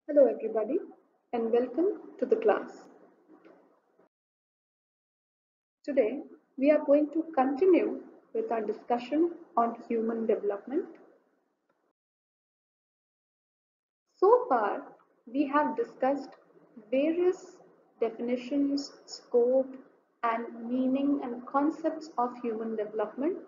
Hello everybody and welcome to the class. Today we are going to continue with our discussion on human development. So far we have discussed various definitions, scope and meaning and concepts of human development,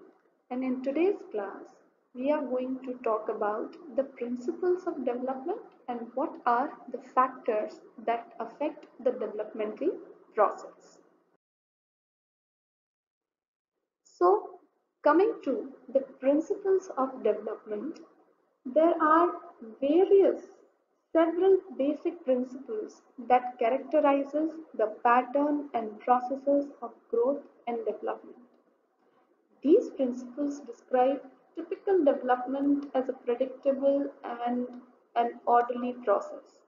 and in today's class we are going to talk about the principles of development and what are the factors that affect the developmental process. So, coming to the principles of development, there are various several basic principles that characterizes the pattern and processes of growth and development. These principles describe typical development as a predictable and an orderly process.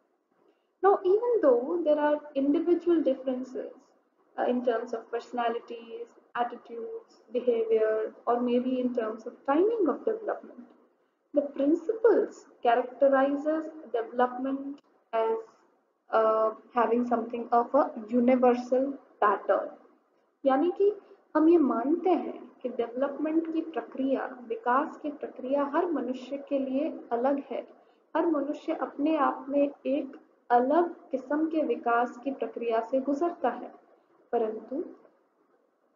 Now, even though there are individual differences in terms of personalities, attitudes, behavior, or maybe in terms of timing of development, the principles characterizes development as having something of a universal pattern. यानी कि हम ये मानते हैं कि development की प्रक्रिया, विकास की प्रक्रिया हर मनुष्य के लिए अलग है। हर मनुष्य अपने आप में एक अलग किस्म के विकास की प्रक्रिया से गुजरता है, परंतु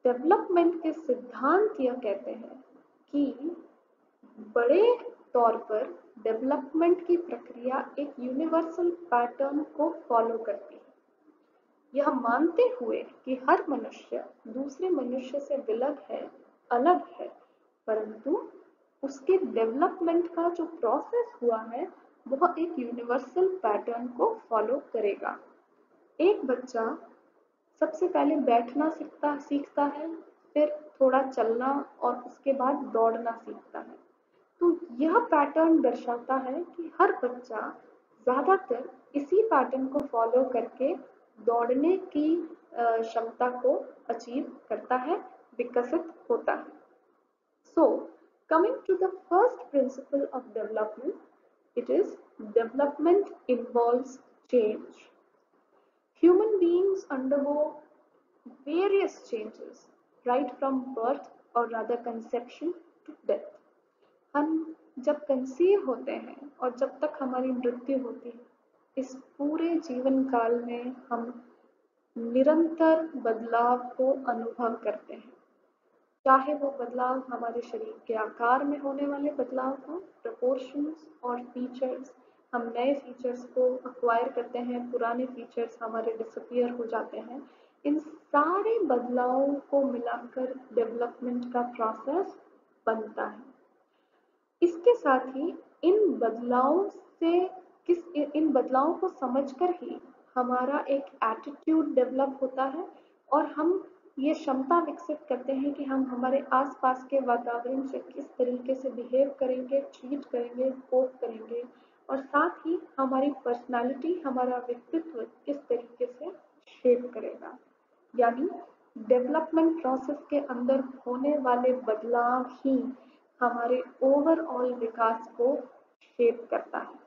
डेवलपमेंट के सिद्धांत यह कहते हैं कि बड़े तौर पर डेवलपमेंट की प्रक्रिया एक यूनिवर्सल पैटर्न को फॉलो करती है। यह मानते हुए कि हर मनुष्य दूसरे मनुष्य से अलग है, परंतु उसके डेवलपमेंट का जो प्रोसेस हुआ है वह एक यूनिवर्सल पैटर्न को फॉलो करेगा। एक बच्चा सबसे पहले बैठना सीखता है, फिर थोड़ा चलना और उसके बाद दौड़ना सीखता है। तो यह पैटर्न दर्शाता है कि हर बच्चा ज़्यादातर इसी पैटर्न को फॉलो करके दौड़ने की क्षमता को अचीव करता है, विकसित होता है। So, coming to the first principle of development, it is development involves change. Human beings undergo various changes right from birth or rather conception to death. हम जब कंसीव होते हैं और जब तक हमारी मृत्यु होती है, इस पूरे जीवन काल में हम निरंतर बदलाव को अनुभव करते हैं। चाहे वो बदलाव हमारे शरीर के आकार में होने वाले बदलाव हो, प्रपोर्शंस और फीचर्स, हम नए फीचर्स को अक्वायर करते हैं, पुराने फीचर्स हमारे डिसअपीयर हो जाते हैं। इन सारे बदलावों को मिलाकर डेवलपमेंट का प्रोसेस बनता है। इसके साथ ही इन बदलावों को समझकर ही हमारा एक एटीट्यूड डेवलप होता है और हम ये क्षमता विकसित करते हैं कि हम हमारे आसपास के वातावरण से किस तरीके से बिहेव करेंगे, ट्रीट करेंगे, कोप करेंगे और साथ ही हमारी पर्सनालिटी, हमारा व्यक्तित्व किस तरीके से शेप करेगा। यानी डेवलपमेंट प्रोसेस के अंदर होने वाले बदलाव ही हमारे ओवरऑल विकास को शेप करता है।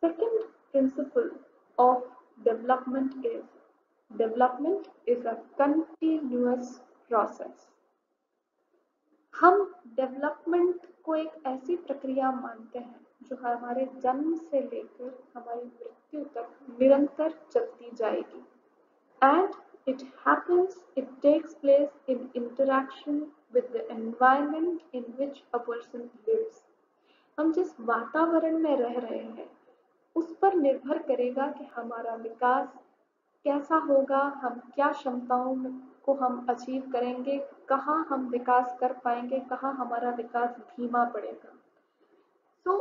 Second principle of development is a continuous process. हम डेवलपमेंट को एक ऐसी प्रक्रिया मानते हैं जो हमारे जन्म से लेकर हमारी मृत्यु तक निरंतर चलती जाएगी। And it takes place in interaction with the environment in which a person lives. हम जिस वातावरण में रह रहे हैं उस पर निर्भर करेगा कि हमारा विकास कैसा होगा, हम क्या क्षमताओं को हम अचीव करेंगे, कहाँ हम विकास कर पाएंगे, कहाँ हमारा विकास धीमा पड़ेगा। तो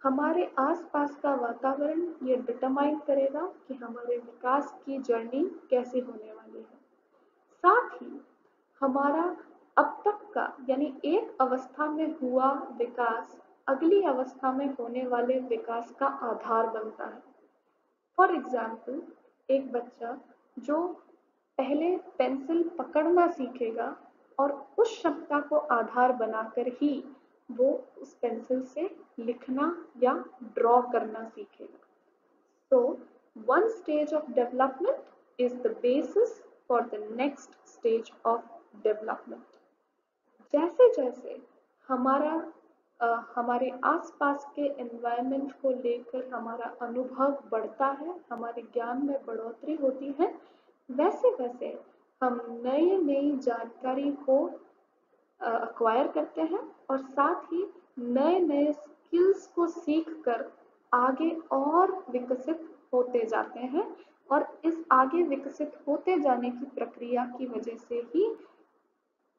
हमारे आसपास का वातावरण ये डिटरमाइन करेगा कि हमारे विकास की जर्नी कैसे होने वाली है। साथ ही हमारा अब तक का यानी एक अवस्था में हुआ विकास अगली अवस्था में होने वाले विकास का आधार बनता है। फॉर एग्जाम्पल, एक बच्चा जो पहले पेंसिल पकड़ना सीखेगा और उस क्षमता को आधार बनाकर ही वो उस पेंसिल से लिखना या ड्रॉ करना सीखेगा। So, one stage of development is the basis for the next stage of development. जैसे जैसे हमारा हमारे आसपास के एनवायरनमेंट को लेकर हमारा अनुभव बढ़ता है, हमारे ज्ञान में बढ़ोतरी होती है, वैसे वैसे हम नई नई जानकारी को अक्वायर करते हैं और साथ ही नए नए स्किल्स को सीख कर आगे और विकसित होते जाते हैं और इस आगे विकसित होते जाने की प्रक्रिया की वजह से ही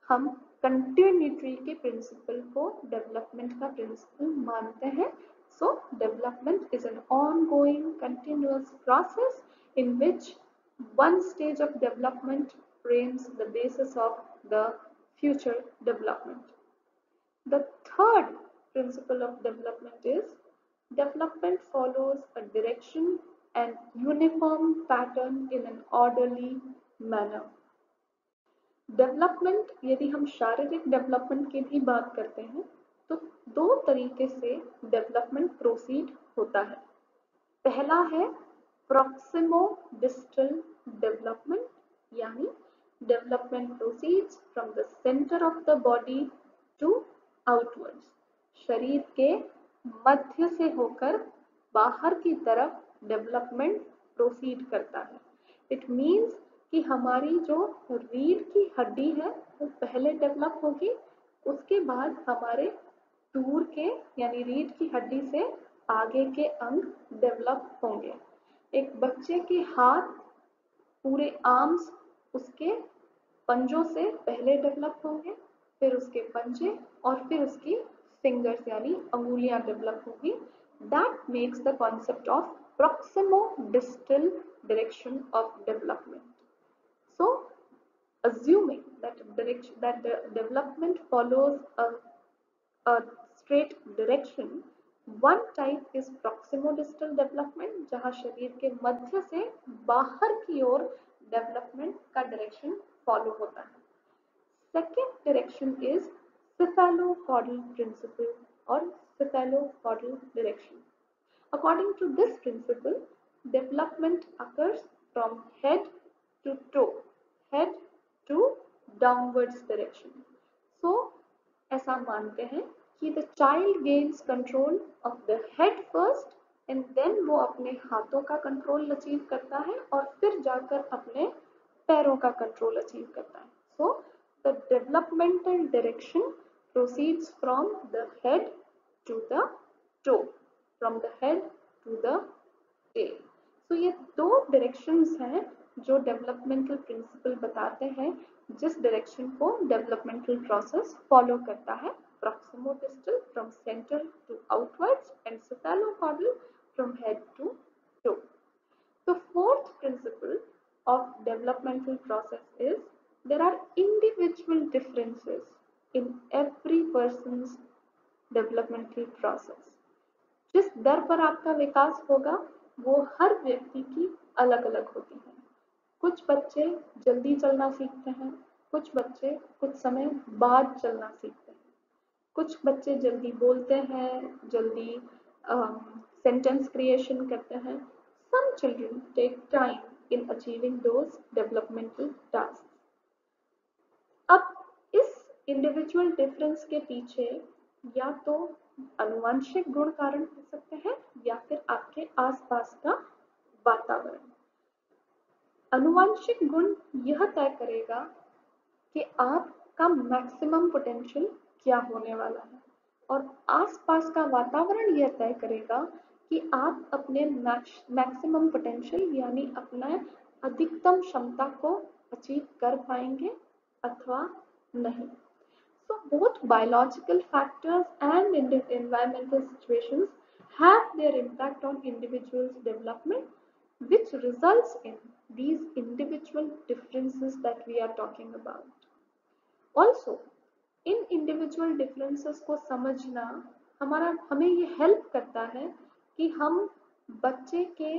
हम कंटिन्यूटी के प्रिंसिपल को डेवलपमेंट का प्रिंसिपल मानते हैं. सो development is an ongoing continuous process in which one stage of development frames the basis of the future development. The third principle of development is development follows a direction and uniform pattern in an orderly manner. Development, यदि हम शारीरिक development की भी बात करते हैं तो दो तरीके से डेवलपमेंट प्रोसीड होता है. पहला है प्रॉक्सिमो डिस्टल डेवलपमेंट, यानी development proceeds from the centre of the body to outwards. शरीर के मध्य से होकर बाहर की तरफ डेवलपमेंट प्रोसीड करता है. इट मीन्स कि हमारी जो रीढ़ की हड्डी है वो पहले डेवलप होगी, उसके बाद हमारे टूर के यानी रीढ़ की हड्डी से आगे के अंग डेवलप होंगे. एक बच्चे के हाथ, पूरे आर्म्स उसके पंजों से पहले डेवलप होंगे, फिर उसके पंजे और फिर उसकी फिंगर्स यानी अंगुलियां डेवलप होगी. That makes the concept of proximo-distal direction of development. So, assuming that the development follows a straight direction, one type is proximo-distal development, जहाँ शरीर के मध्य से बाहर की ओर डेवलपमेंट का डायरेक्शन फॉलो होता है. Second direction is cephalopodal principle or cephalopodal direction. According to this principle, development occurs from head to toe, head to downwards direction. So, ऐसा मानते हैं कि the child gains control of the head first and then वो अपने हाथों का control achieve करता है और फिर जाकर अपने पैरों का कंट्रोल अचीव करता है. So, the developmental direction proceeds from the head to the toe, from the head to the tail. So ये दो डायरेक्शंस हैं जो डेवलपमेंटल प्रिंसिपल बताते हैं जिस डायरेक्शन को डेवलपमेंटल प्रोसेस फॉलो करता है. Proximodistal from centre to outwards and cephalopodal from head to toe. The fourth principle of developmental process is there are individual differences in every person's developmental process. जिस दर पर आपका विकास होगा वो हर व्यक्ति की अलग अलग होती है. कुछ बच्चे जल्दी चलना सीखते हैं, कुछ बच्चे कुछ समय बाद चलना सीखते हैं, कुछ बच्चे जल्दी बोलते हैं, जल्दी सेंटेंस क्रिएशन करते हैं. Some children take time in achieving those developmental tasks. अब इस इंडिविजुअल डिफरेंस के पीछे या तो आनुवंशिक गुण कारण हो सकते हैं या फिर आपके आसपास का वातावरण. आनुवंशिक गुण यह तय करेगा कि आपका मैक्सिमम पोटेंशियल क्या होने वाला है और आसपास का वातावरण यह तय करेगा कि आप अपने मैक्सिमम पोटेंशियल यानी अपना अधिकतम क्षमता को अचीव कर पाएंगे अथवा नहीं. So both biological factors and environmental situations have their impact on individuals' development, which results in these individual differences that we are talking about. Also, in individual differences को समझना हमें ये help करता है कि हम बच्चे के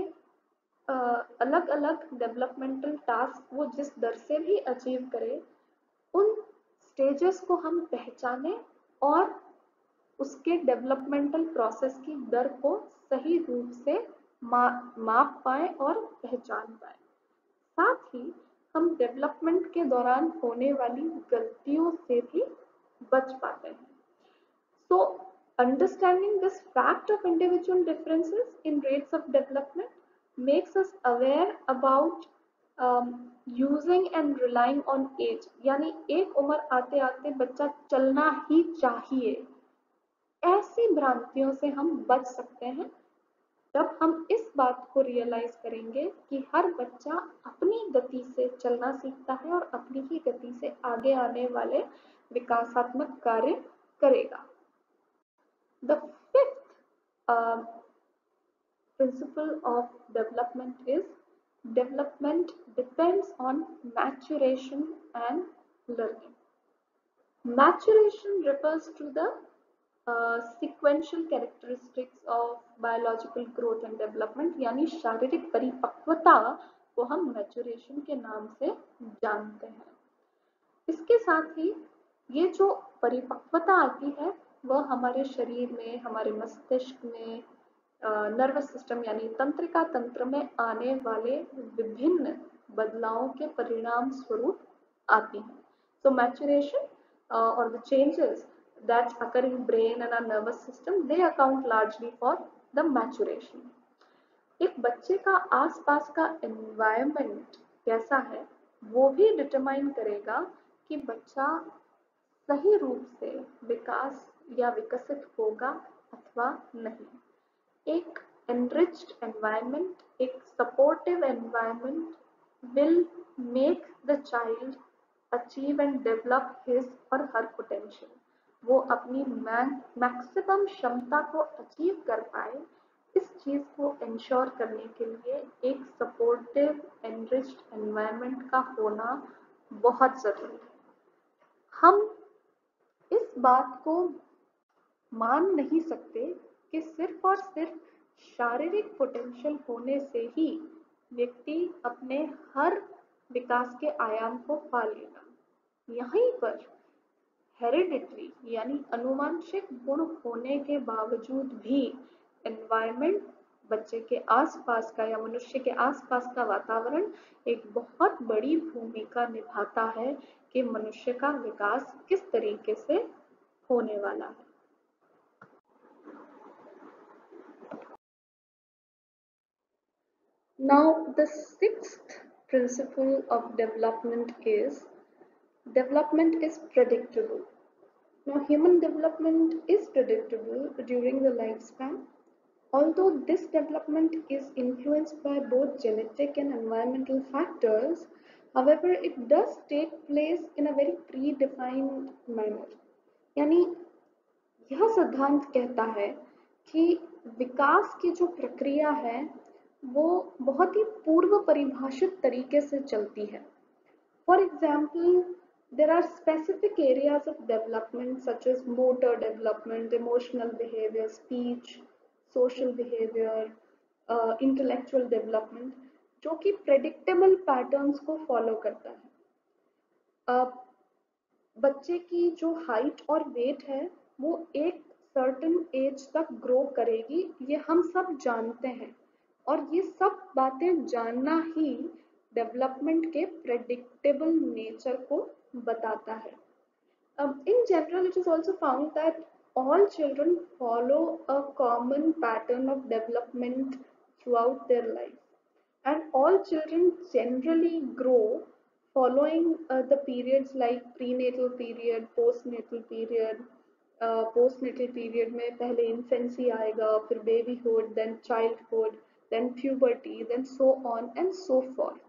अलग अलग डेवलपमेंटल टास्क वो जिस दर से भी अचीव करे उन स्टेजेस को हम पहचाने और उसके डेवलपमेंटल प्रोसेस की दर को सही रूप से माप पाए और पहचान पाए। साथ ही हम डेवलपमेंट के दौरान होने वाली गलतियों से भी बच पाते हैं। So, understanding this fact of individual differences in rates of development makes us aware about using and relying on age. यानी एक उम्र आते आते बच्चा चलना ही चाहिए, ऐसी भ्रांतियों से हम बच सकते हैं जब हम इस बात को रियलाइज करेंगे कि हर बच्चा अपनी गति से चलना सीखता है और अपनी ही गति से आगे आने वाले विकासात्मक कार्य करेगा। The fifth uh, principle of development is development depends on maturation and learning. Maturation refers to the sequential characteristics of biological growth and development, यानी शारीरिक परिपक्वता को हम मैच्योरेशन के नाम से जानते हैं। इसके साथ ही ये जो परिपक्वता आती है वह हमारे शरीर में, हमारे मस्तिष्क में, नर्वस सिस्टम यानी तंत्रिका तंत्र में आने वाले विभिन्न बदलावों के परिणाम स्वरूप आती हैं। So maturation or the changes that occur in brain and our nervous system, they account largely for the maturation. एक बच्चे का आसपास का एनवायरनमेंट कैसा है वो भी डिटरमाइन करेगा कि बच्चा सही रूप से विकास या विकसित होगा अथवा नहीं। एक enriched environment, एक supportive environment will make the child achieve and develop his or her potential. वो अपनी मैक्सिमम क्षमता को अचीव कर पाए, इस चीज को इंश्योर करने के लिए एक सपोर्टिव एनरिच्ड एनवायरनमेंट का होना बहुत जरूरी है। हम इस बात को मान नहीं सकते कि सिर्फ और सिर्फ शारीरिक पोटेंशियल होने से ही व्यक्ति अपने हर विकास के आयाम को पा लेगा। यहीं पर हेरिडिटरी यानी अनुवांशिक गुण होने के बावजूद भी एनवायरनमेंट, बच्चे के आसपास का या मनुष्य के आसपास का वातावरण एक बहुत बड़ी भूमिका निभाता है कि मनुष्य का विकास किस तरीके से होने वाला है। Now, the sixth principle of development is predictable. Now, human development is predictable during the lifespan. Although this development is influenced by both genetic and environmental factors, however, it does take place in a very predefined manner. यानी यह सिद्धांत कहता है कि विकास की जो प्रक्रिया है वो बहुत ही पूर्व परिभाषित तरीके से चलती है। For example, there are specific areas of development such as motor development, emotional behavior, speech, social behavior, intellectual development, जो कि predictable patterns को follow करता है। बच्चे की जो हाइट और वेट है वो एक सर्टेन एज तक ग्रो करेगी, ये हम सब जानते हैं और ये सब बातें जानना ही डेवलपमेंट के प्रेडिक्टेबल नेचर को बताता है। In general, it is also found that all children follow a common pattern of development throughout their life, and all children generally grow following the periods like prenatal period, postnatal period. Postnatal period में पहले infancy आएगा, फिर babyhood, then childhood, then puberty, then so on and so forth.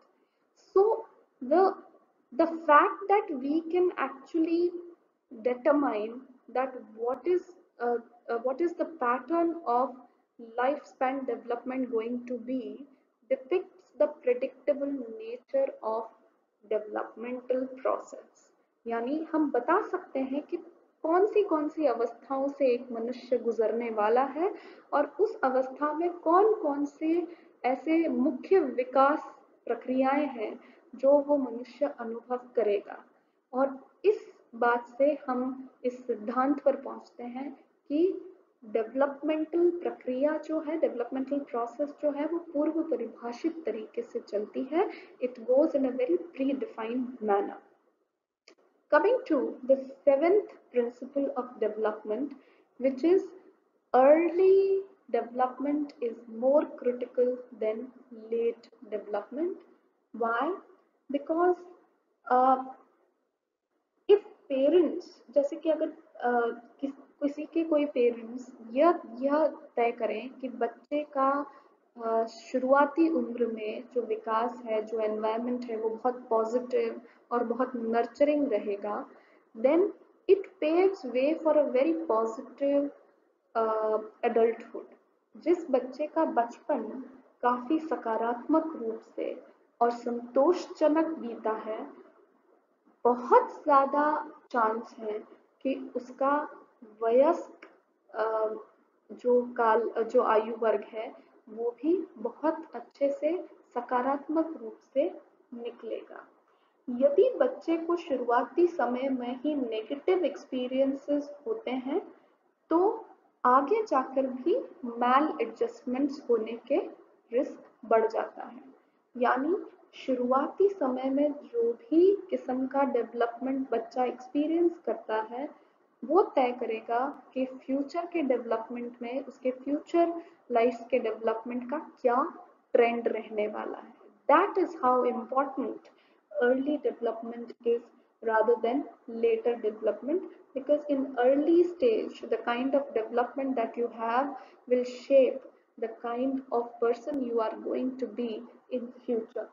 So the fact that we can actually determine that what is the pattern of lifespan development going to be depicts the predictable nature of developmental process। यानी हम बता सकते हैं कि कौन सी अवस्थाओं से एक मनुष्य गुजरने वाला है और उस अवस्था में कौन से ऐसे मुख्य विकास प्रक्रियाएं हैं जो वो मनुष्य अनुभव करेगा। और इस बात से हम इस सिद्धांत पर पहुंचते हैं कि डेवलपमेंटल प्रक्रिया जो है, डेवलपमेंटल प्रोसेस जो है, वो पूर्व परिभाषित तरीके से चलती है. It goes in a very pre defined manner. Coming to the seventh principle of development, which is early development is more critical than late development. Why? Because uh, if parents, जैसे कि अगर किसी के कोई पेरेंट्स यह तय करें कि बच्चे का शुरुआती उम्र में जो विकास है, जो एनवायरनमेंट है, वो बहुत पॉजिटिव और बहुत नर्चरिंग रहेगा, then it paves way for a very positive adulthood. जिस बच्चे का बचपन काफी सकारात्मक रूप से और संतोषजनक बीता है, बहुत ज़्यादा चांस है कि उसका वयस्क जो आयु वर्ग है, वो भी बहुत अच्छे से सकारात्मक रूप से निकलेगा. यदि बच्चे को शुरुआती समय में ही नेगेटिव एक्सपीरियंसेस होते हैं, तो आगे जाकर भी मैल एडजस्टमेंट्स होने के रिस्क बढ़ जाता है. यानी शुरुआती समय में जो भी किस्म का डेवलपमेंट बच्चा एक्सपीरियंस करता है, वो तय करेगा कि फ्यूचर के डेवलपमेंट में, उसके फ्यूचर लाइफ के डेवलपमेंट का क्या ट्रेंड रहने वाला है. That is how important early development is rather than later development, because in early stage the kind of development that you have will shape the kind of person you are going to be in future.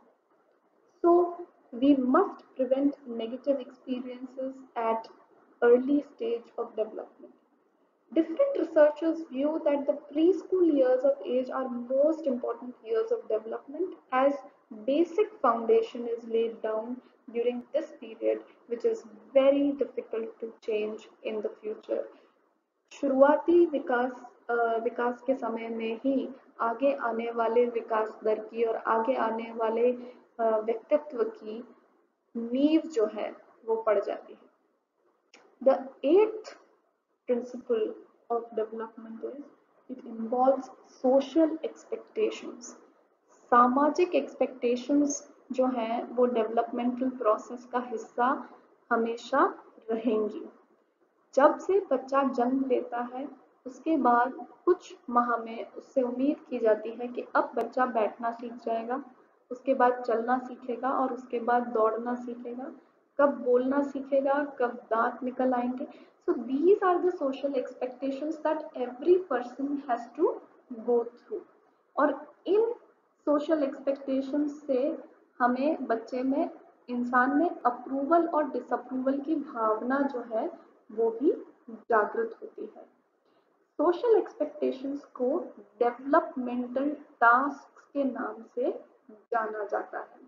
So we must prevent negative experiences at early stage of development. Different researchers view that the preschool years of age are most important years of development, as basic foundation is laid down during this period, which is very difficult to change in the future. शुरुआती विकास के समय में ही आगे आने वाले विकास दर की और आगे आने वाले व्यक्तित्व की नींव जो है वो पड़ जाती है. The eighth principle of development is it involves social expectations. सामाजिक expectations जो हैं वो developmental process का हिस्सा हमेशा रहेंगी. जब से बच्चा जन्म लेता है, उसके बाद कुछ माह में उससे उम्मीद की जाती है कि अब बच्चा बैठना सीख जाएगा, उसके बाद चलना सीखेगा और उसके बाद दौड़ना सीखेगा, कब बोलना सीखेगा, कब दांत निकल आएंगे. So these are the social expectations that every person has to go through. और इन social expectations से हमें बच्चे में, इंसान में अप्रूवल और डिसअप्रूवल की भावना जो है वो भी जागृत होती है. सोशल एक्सपेक्टेशंस को डेवलपमेंटल टास्क के नाम से जाना जाता है.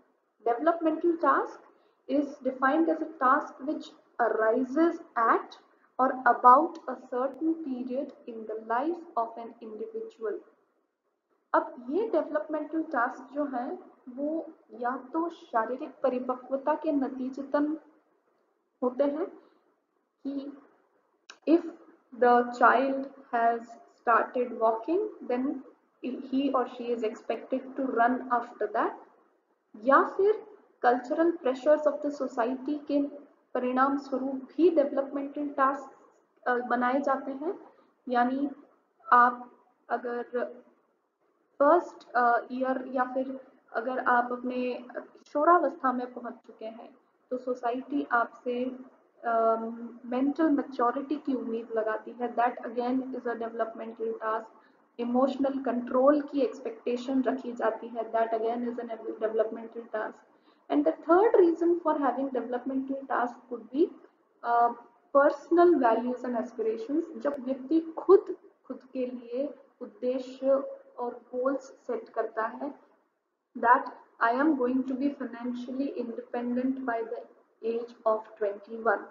Developmental task is defined as a task which arises at or about a certain period in the life of an individual. अब ये डेवलपमेंटल टास्क जो है वो या तो शारीरिक परिपक्वता के नतीजतन होते हैं कि if the child has started walking, then he or she is expected to run after that, या फिर cultural pressures of the society के परिणाम स्वरूप भी डेवलपमेंटल टास्क बनाए जाते हैं. यानी आप अगर फर्स्ट ईयर या फिर अगर आप अपने किशोरावस्था में पहुंच चुके हैं, तो सोसाइटी आपसे मेंटल मैच्योरिटी की उम्मीद लगाती है. That again is a developmental task. Emotional control की एक्सपेक्टेशन रखी जाती है. That again is an developmental task. And the third reason for having developmental task would be personal values and aspirations. जब व्यक्ति खुद के लिए उद्देश्य और गोल्स सेट करता है, that I am going to be financially independent by the age of 21.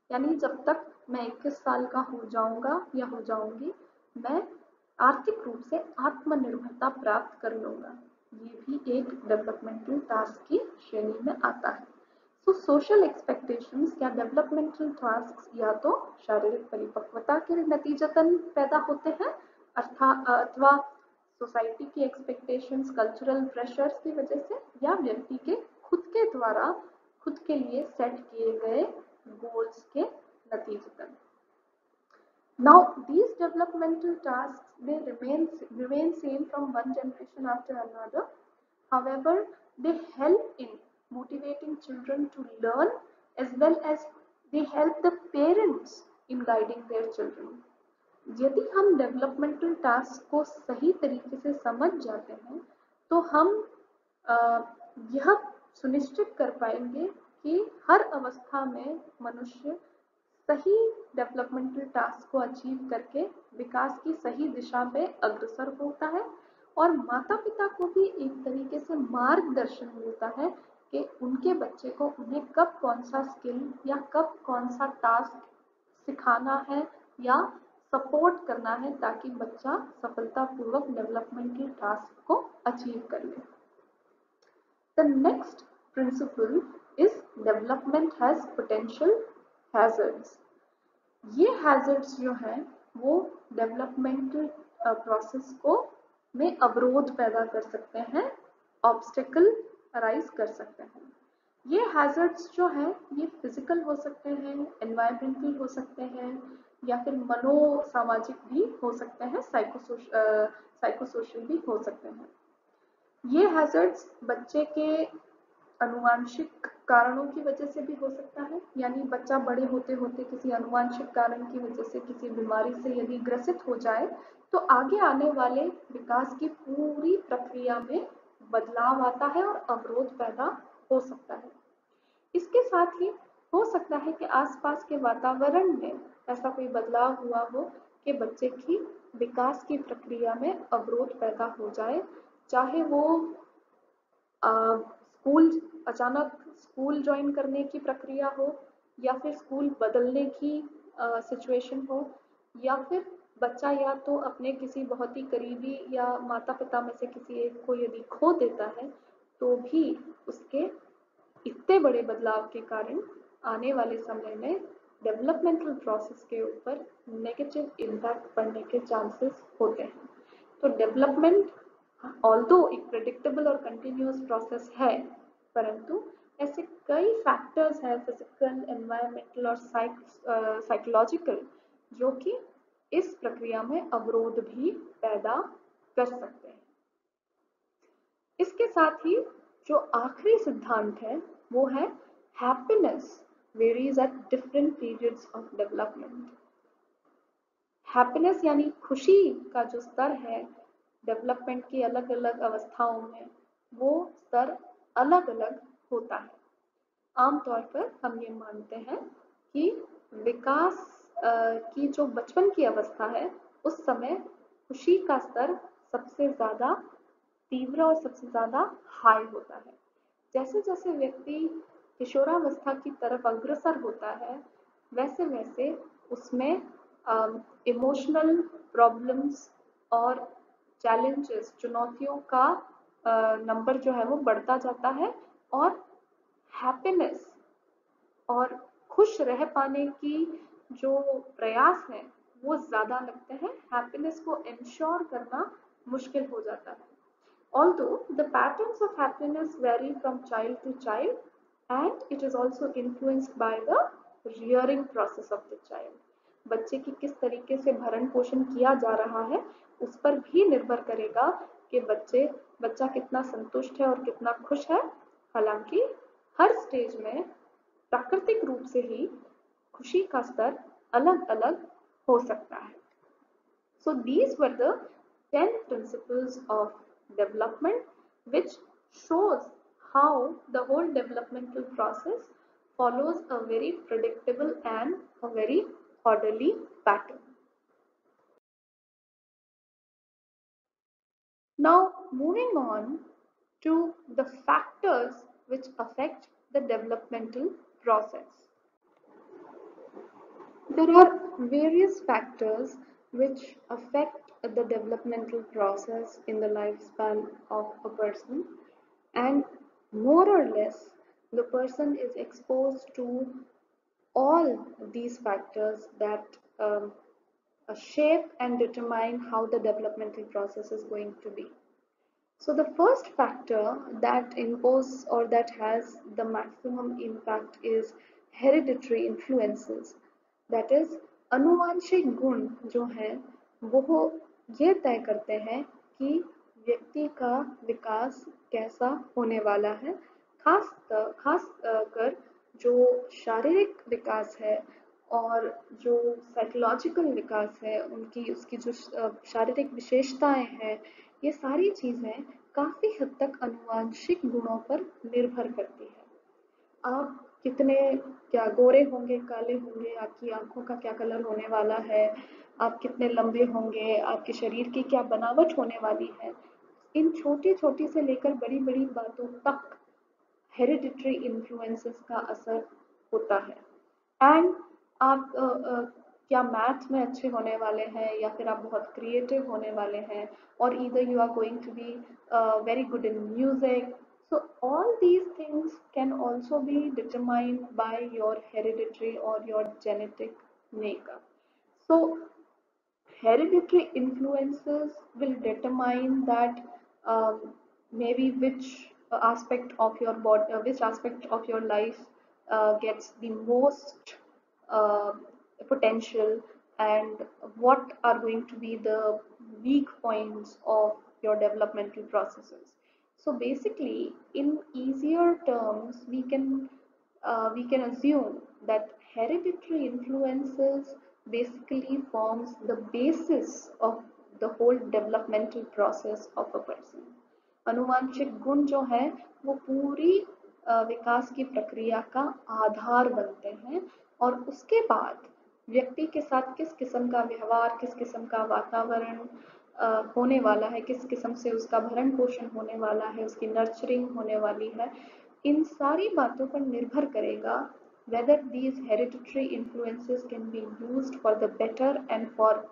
यानी जब तक मैं 21 साल का हो जाऊंगा या हो जाऊंगी, मैं आर्थिक रूप से आत्मनिर्भरता प्राप्त कर लूंगा. ये भी एक डेवलपमेंटल टास्क की श्रेणी में आता है. सो सोशल एक्सपेक्टेशंस या डेवलपमेंटल टास्क या तो शारीरिक परिपक्वता के नतीजतन पैदा होते हैं अथवा सोसाइटी की एक्सपेक्टेशंस, कल्चरल प्रेशर्स की वजह से, या व्यक्ति के खुद के द्वारा खुद के लिए सेट किए गए गोल्स के नतीजतन। Now, these developmental tasks, they remain same from one generation after another. However, they help in motivating children to learn, as well as they help the parents in guiding their children. यदि हम developmental task को सही तरीके से समझ जाते हैं तो हम यह सुनिश्चित कर पाएंगे कि हर अवस्था में मनुष्य सही डेवलपमेंटल टास्क को अचीव करके विकास की सही दिशा में अग्रसर होता है, और माता पिता को भी एक तरीके से मार्गदर्शन मिलता है कि उनके बच्चे को उन्हें कब कौन सा स्किल या कब कौन सा टास्क सिखाना है या सपोर्ट करना है ताकि बच्चा सफलतापूर्वक डेवलपमेंटल टास्क को अचीव कर ले। The next principle is development has potential hazards. ये hazards जो हैं वो डेवलपमेंटल प्रोसेस को में अवरोध पैदा कर सकते हैं, ऑब्स्टेकल अराइज कर सकते हैं। ये hazards जो हैं ये फिजिकल हो सकते हैं, एनवायरमेंटल हो सकते हैं, या फिर मनोसामाजिक भी हो सकते हैं, साइकोसोशल भी हो सकते हैं। ये हैजर्ड्स बच्चे के अनुवांशिक कारणों की वजह से भी हो सकता है, यानी बच्चा बड़े होते होते किसी अनुवांशिक कारण की वजह से किसी बीमारी से यदि ग्रसित हो जाए तो आगे आने वाले विकास की पूरी प्रक्रिया में बदलाव आता है और अवरोध पैदा हो सकता है। इसके साथ ही हो सकता है कि आसपास के वातावरण में ऐसा कोई बदलाव हुआ हो कि बच्चे की विकास की प्रक्रिया में अवरोध पैदा हो जाए, चाहे वो अचानक स्कूल ज्वाइन करने की प्रक्रिया हो, या फिर स्कूल बदलने की सिचुएशन हो, या फिर बच्चा या तो अपने किसी बहुत ही करीबी या माता पिता में से किसी एक को यदि खो देता है तो भी उसके इतने बड़े बदलाव के कारण आने वाले समय में डेवलपमेंटल प्रोसेस के ऊपर नेगेटिव इम्पैक्ट पड़ने के चांसेस होते हैं। तो डेवलपमेंट ऑल्दो एक प्रेडिक्टेबल और कंटिन्यूअस प्रोसेस है, परंतु ऐसे कई फैक्टर्स हैं फिजिकल, एनवायरमेंटल और साइकोलॉजिकल जो कि इस प्रक्रिया में अवरोध भी पैदा कर सकते हैं। इसके साथ ही जो आखिरी सिद्धांत है वो है happiness varies at different periods of development. Happiness यानी खुशी का जो स्तर है डेवलपमेंट की अलग अलग अवस्थाओं में, वो स्तर अलग अलग होता है। आमतौर पर हम ये मानते हैं कि विकास की जो बचपन की अवस्था है उस समय खुशी का स्तर सबसे ज़्यादा तीव्र और सबसे ज़्यादा हाई होता है। जैसे जैसे व्यक्ति किशोरावस्था की तरफ अग्रसर होता है वैसे वैसे उसमें इमोशनल प्रॉब्लम्स और चैलेंजेस, चुनौतियों का नंबर जो है वो बढ़ता जाता है, और हैप्पीनेस और खुश रह पाने की जो प्रयास है वो ज़्यादा लगते हैं। हैप्पीनेस को इंश्योर करना मुश्किल हो जाता है। Although the patterns of happiness vary from child to child, and it is also influenced by the rearing process of the child. बच्चे की किस तरीके से भरण पोषण किया जा रहा है उस पर भी निर्भर करेगा कि बच्चा कितना संतुष्ट है और कितना खुश है। हालांकि हर स्टेज में प्राकृतिक रूप से ही खुशी का स्तर अलग अलग हो सकता है। So these were the 10 principles of development, which shows how the whole developmental process follows a very predictable and a very orderly pattern. Now moving on to the factors which affect the developmental process. There are various factors which affect the developmental process in the lifespan of a person, and more or less The person is exposed to all these factors that shape and determine how the developmental process is going to be. So the first factor that imposes or that has the maximum impact is hereditary influences. That is, अनुवांशिक गुण जो हैं वो ये तय करते हैं कि व्यक्ति का विकास कैसा होने वाला है। खास कर जो शारीरिक विकास है और जो साइकोलॉजिकल विकास है, उसकी जो शारीरिक विशेषताएं हैं, ये सारी चीज़ें काफ़ी हद तक आनुवंशिक गुणों पर निर्भर करती है। आप कितने क्या गोरे होंगे, काले होंगे, आपकी आंखों का क्या कलर होने वाला है, आप कितने लंबे होंगे, आपके शरीर की क्या बनावट होने वाली है, इन छोटी-छोटी से लेकर बड़ी-बड़ी बातों तक हेरिडिटरी इन्फ्लुएंसेस का असर होता है। एंड आप क्या मैथ में अच्छे होने वाले हैं या फिर आप बहुत क्रिएटिव होने वाले हैं, और either you are going to be very good in music. So all these things can also be determined by your hereditary or your genetic makeup. So hereditary influences will determine that maybe which aspect of your body, which aspect of your life gets the most uh, potential, and what are going to be the weak points of your developmental processes. So basically, in easier terms, we can assume that hereditary influences basically forms the basis of the whole developmental process of a person. अनुवांशिक गुण जो है वो पूरी विकास की प्रक्रिया का आधार बनते हैं, और उसके बाद व्यक्ति के साथ किस किस्म का व्यवहार, किस किस्म का वातावरण होने वाला है, किस किस्म से उसका भरण पोषण होने वाला है, उसकी नर्चरिंग होने वाली है, इन सारी बातों पर निर्भर करेगा whether these hereditary influences can be used for the better and for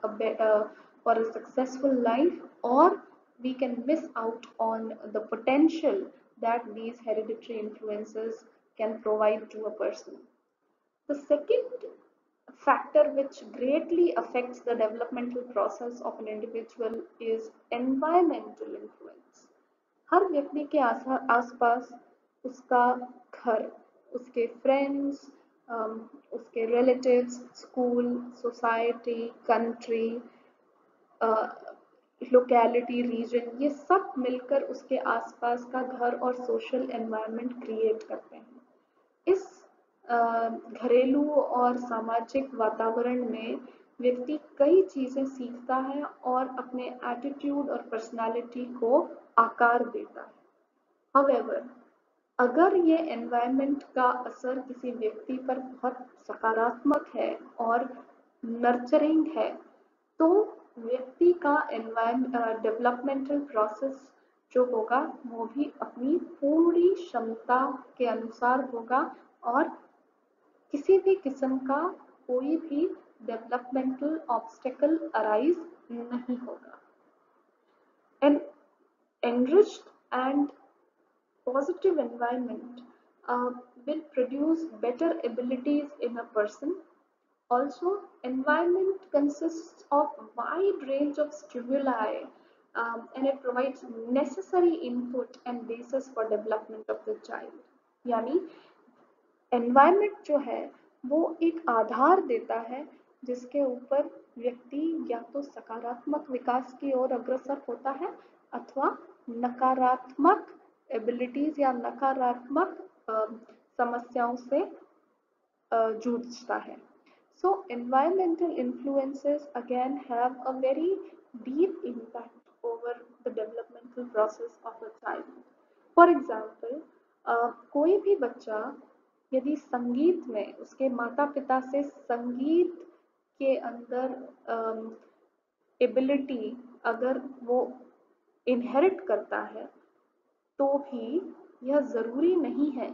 a successful life, or we can miss out on the potential that these hereditary influences can provide to a person. The second factor which greatly affects the developmental process of an individual is environmental influence. हर व्यक्ति के आसपास उसका घर, उसके friends, उसके relatives, school, society, country, locality, region, ये सब मिलकर उसके आसपास का घर और सोशल एनवायरनमेंट क्रिएट करते हैं। इस घरेलू और सामाजिक वातावरण में व्यक्ति कई चीज़ें सीखता है और अपने एटीट्यूड और पर्सनालिटी को आकार देता है। However, अगर ये एनवायरनमेंट का असर किसी व्यक्ति पर बहुत सकारात्मक है और नर्चरिंग है, तो व्यक्ति का डेवलपमेंटल प्रोसेस जो होगा वो भी अपनी पूरी क्षमता के अनुसार होगा, और किसी भी किस्म का कोई भी डेवलपमेंटल ऑब्स्टेकल अराइज नहीं होगा. An enriched and positive environment will produce better abilities in a person. Also, environment consists of wide range of stimuli, and it provides necessary input and basis for development of the child. यानी environment जो है वो एक आधार देता है जिसके ऊपर व्यक्ति या तो सकारात्मक विकास की ओर अग्रसर होता है अथवा नकारात्मक एबिलिटीज या नकारात्मक समस्याओं से जूझता है. So environmental influences again have a very deep impact over the developmental process of a child. For example, कोई भी बच्चा यदि संगीत में उसके माता पिता से संगीत के अंदर एबिलिटी अगर वो इनहेरिट करता है, तो भी यह ज़रूरी नहीं है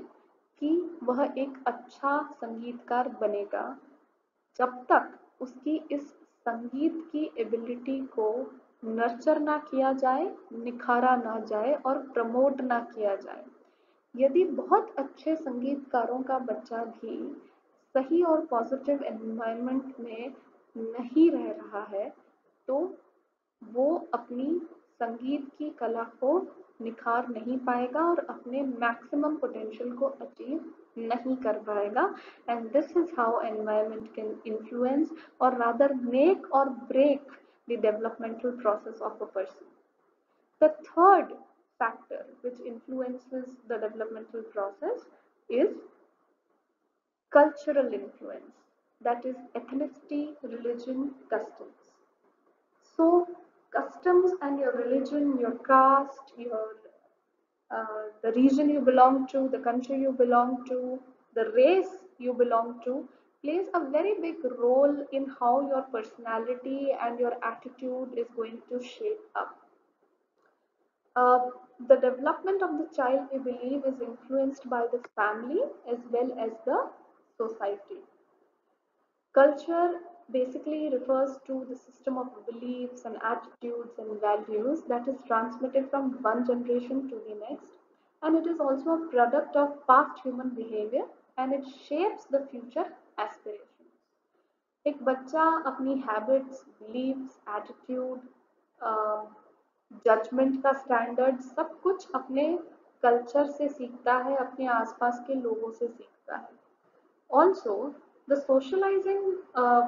कि वह एक अच्छा संगीतकार बनेगा जब तक उसकी इस संगीत की एबिलिटी को नर्चर ना किया जाए, निखारा ना जाए और प्रमोट ना किया जाए. यदि बहुत अच्छे संगीतकारों का बच्चा भी सही और पॉजिटिव एनवायरनमेंट में नहीं रह रहा है, तो वो अपनी संगीत की कला को निखार नहीं पाएगा और अपने मैक्सिमम पोटेंशियल को अचीव नहीं कर पाएगा। And this is how environment can influence or rather make or break the developmental process of a person. The third factor which influences the developmental process is cultural influence, that is ethnicity, religion, customs. So customs and your religion, your caste, your the region you belong to, the country you belong to, the race you belong to plays a very big role in how your personality and your attitude is going to shape up. Uh, the development of the child, we believe, is influenced by the family as well as the society. Culture basically refers to the system of beliefs and attitudes and values that is transmitted from one generation to the next, and it is also a product of past human behavior and it shapes the future aspirations. एक बच्चा अपनी habits, beliefs, attitude, judgement का standard सब कुछ अपने culture से सीखता है, अपने आसपास के लोगों से सीखता है। Also, the socializing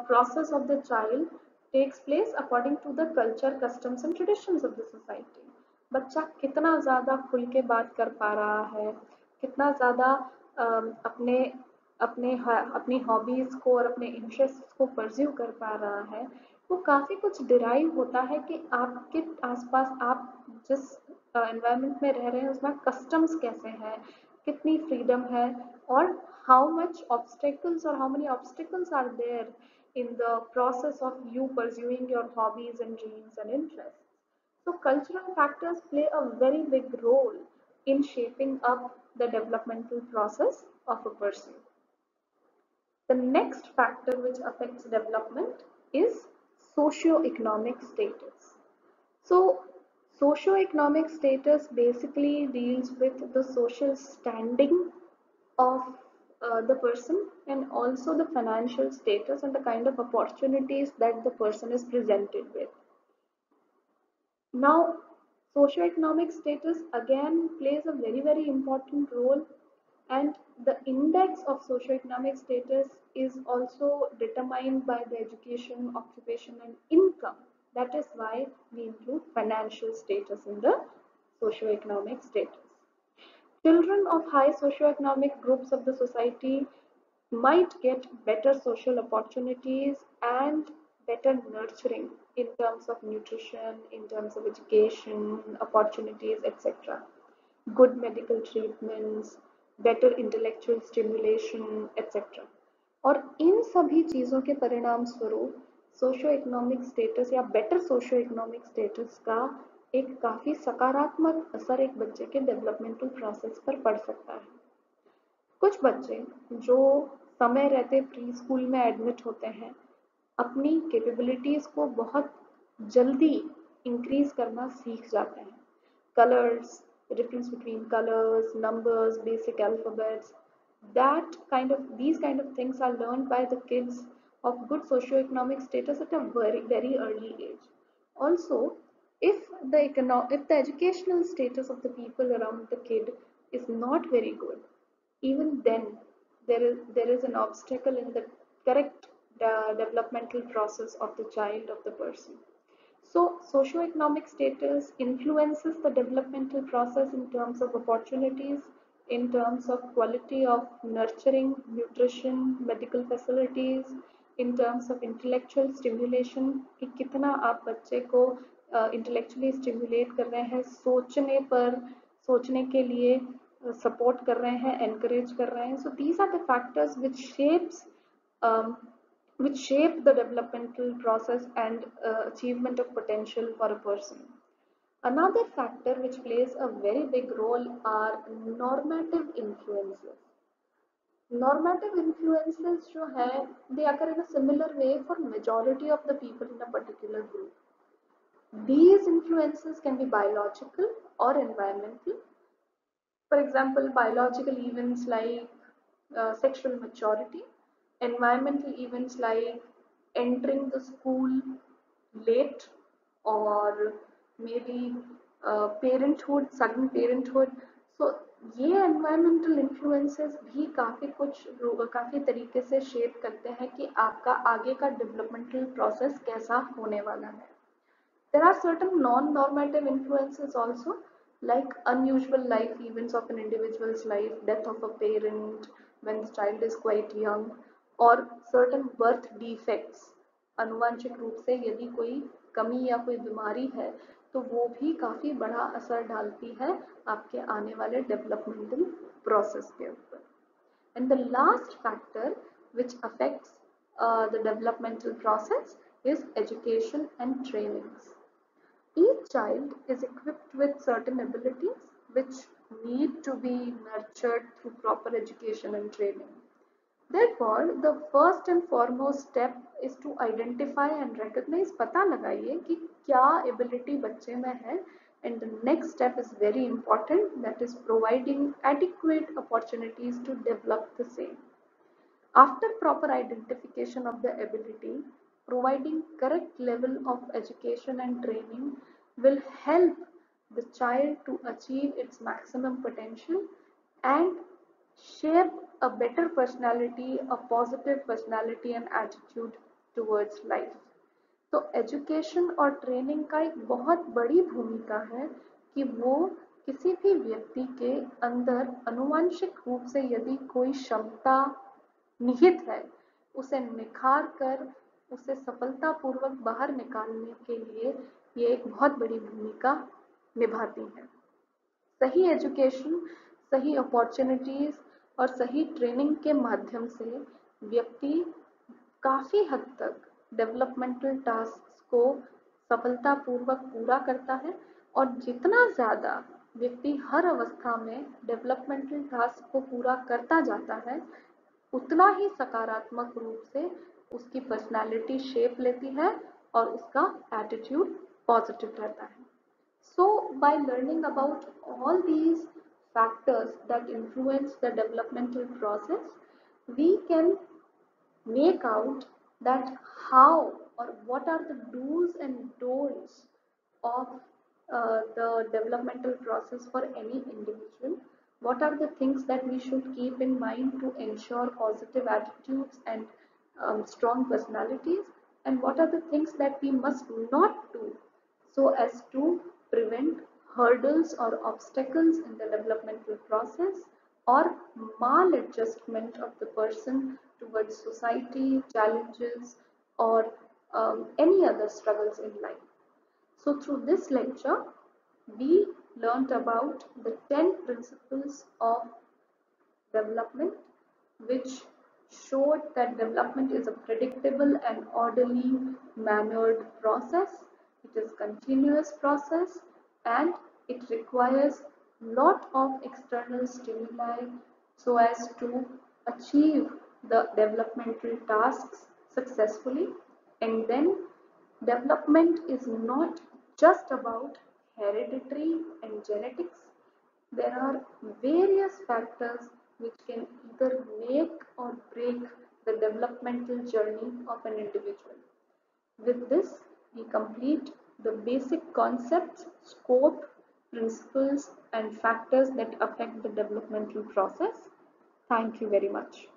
process of the child takes place according to the culture, customs and traditions of the society. बच्चा कितना ज़्यादा खुल के बात कर पा रहा है, कितना ज़्यादा अपने अपने अपनी हॉबीज़ को और अपने इंटरेस्ट को परस्यू कर पा रहा है, वो काफ़ी कुछ डिराइव होता है कि आपके आसपास आप जिस एनवायरनमेंट में रह रहे हैं उसमें कस्टम्स कैसे हैं, कितनी फ्रीडम है और how much obstacles or how many obstacles are there in the process of you pursuing your hobbies and dreams and interests. So cultural factors play a very big role in shaping up the developmental process of a person. The next factor which affects development is socio-economic status. So socio-economic status basically deals with the social standing of the person and also the financial status and the kind of opportunities that the person is presented with. Now, socioeconomic status again plays a very important role, and the index of socioeconomic status is also determined by the education, occupation and income. That is why we include financial status in the socioeconomic status. Children of high socioeconomic groups of the society might get better social opportunities and better nurturing in terms of nutrition, in terms of education, opportunities, etc. Good medical treatments, better intellectual stimulation, etc. और इन सभी चीज़ों के परिणाम स्वरूप socio economic status या better socio economic status का एक काफ़ी सकारात्मक असर एक बच्चे के डेवलपमेंटल प्रोसेस पर पड़ सकता है। कुछ बच्चे जो समय रहते प्री स्कूल में एडमिट होते हैं अपनी कैपेबिलिटीज़ को बहुत जल्दी इंक्रीज करना सीख जाते हैं। Colours, difference between colors, numbers, basic alphabets, these kind of things are learned by the kids of good socioeconomic status at a very early age. Also, if the educational status of the people around the kid is not very good, even then there is an obstacle in the correct developmental process of the child, of the person. So socioeconomic status influences the developmental process in terms of opportunities, in terms of quality of nurturing, nutrition, medical facilities, in terms of intellectual stimulation कि कितना आप बच्चे को intellectually stimulate कर रहे हैं, सोचने पर, सोचने के लिए support कर रहे हैं, encourage कर रहे हैं. So these are the factors um, which shape the developmental process and achievement of potential for a person. Another factor which plays a very big role are normative influences. Normative influences जो हैं, they occur in a similar way for majority of the people in a particular group. These influences can be biological or environmental. For example, biological events like sexual maturity, environmental events like entering the school late, or maybe parenthood, sudden parenthood. So ये environmental influences भी काफ़ी तरीके से shape करते हैं कि आपका आगे का developmental process कैसा होने वाला है. There are certain non-normative influences also, like unusual life events of an individual's life, death of a parent when the child is quite young, or certain birth defects. अनुवांशिक रूप से यदि कोई कमी या कोई बीमारी है तो वो भी काफ़ी बड़ा असर डालती है आपके आने वाले डेवलपमेंटल प्रोसेस के ऊपर. And the last factor which affects the developmental process is education and trainings. Each child is equipped with certain abilities which need to be nurtured through proper education and training. Therefore, the first and foremost step is to identify and recognize, पता लगाइए कि क्या ability बच्चे में है, and the next step is very important, that is providing adequate opportunities to develop the same. After proper identification of the ability, providing correct level of education and training will help the child to achieve its maximum potential and shape a better personality, a positive personality and attitude towards life. तो education और training का एक बहुत बड़ी भूमिका है कि वो किसी भी व्यक्ति के अंदर अनुवांशिक रूप से यदि कोई क्षमता निहित है, उसे निखार कर उसे सफलतापूर्वक बाहर निकालने के लिए ये एक बहुत बड़ी भूमिका निभाती है. सही एजुकेशन, सही अपॉर्चुनिटीज और सही ट्रेनिंग के माध्यम से व्यक्ति काफ़ी हद तक डेवलपमेंटल टास्क को सफलतापूर्वक पूरा करता है, और जितना ज़्यादा व्यक्ति हर अवस्था में डेवलपमेंटल टास्क को पूरा करता जाता है, उतना ही सकारात्मक रूप से उसकी पर्सनालिटी शेप लेती है और उसका एटीट्यूड पॉजिटिव रहता है. So, by learning about all these factors that influence the developmental process, we can make out that how or what are the do's and don'ts of the developmental process for any individual. What are the things that we should keep in mind to ensure positive attitudes and strong personalities, and what are the things that we must not do so as to prevent hurdles or obstacles in the developmental process or maladjustment of the person towards society, challenges, or any other struggles in life. So through this lecture, we learnt about the 10 principles of development, which showed that development is a predictable and orderly mannered process. It is a continuous process and it requires lot of external stimuli so as to achieve the developmental tasks successfully. And then development is not just about hereditary and genetics. There are various factors which can either make or break the developmental journey of an individual. With this, we complete the basic concepts, scope, principles, and factors that affect the developmental process. Thank you very much.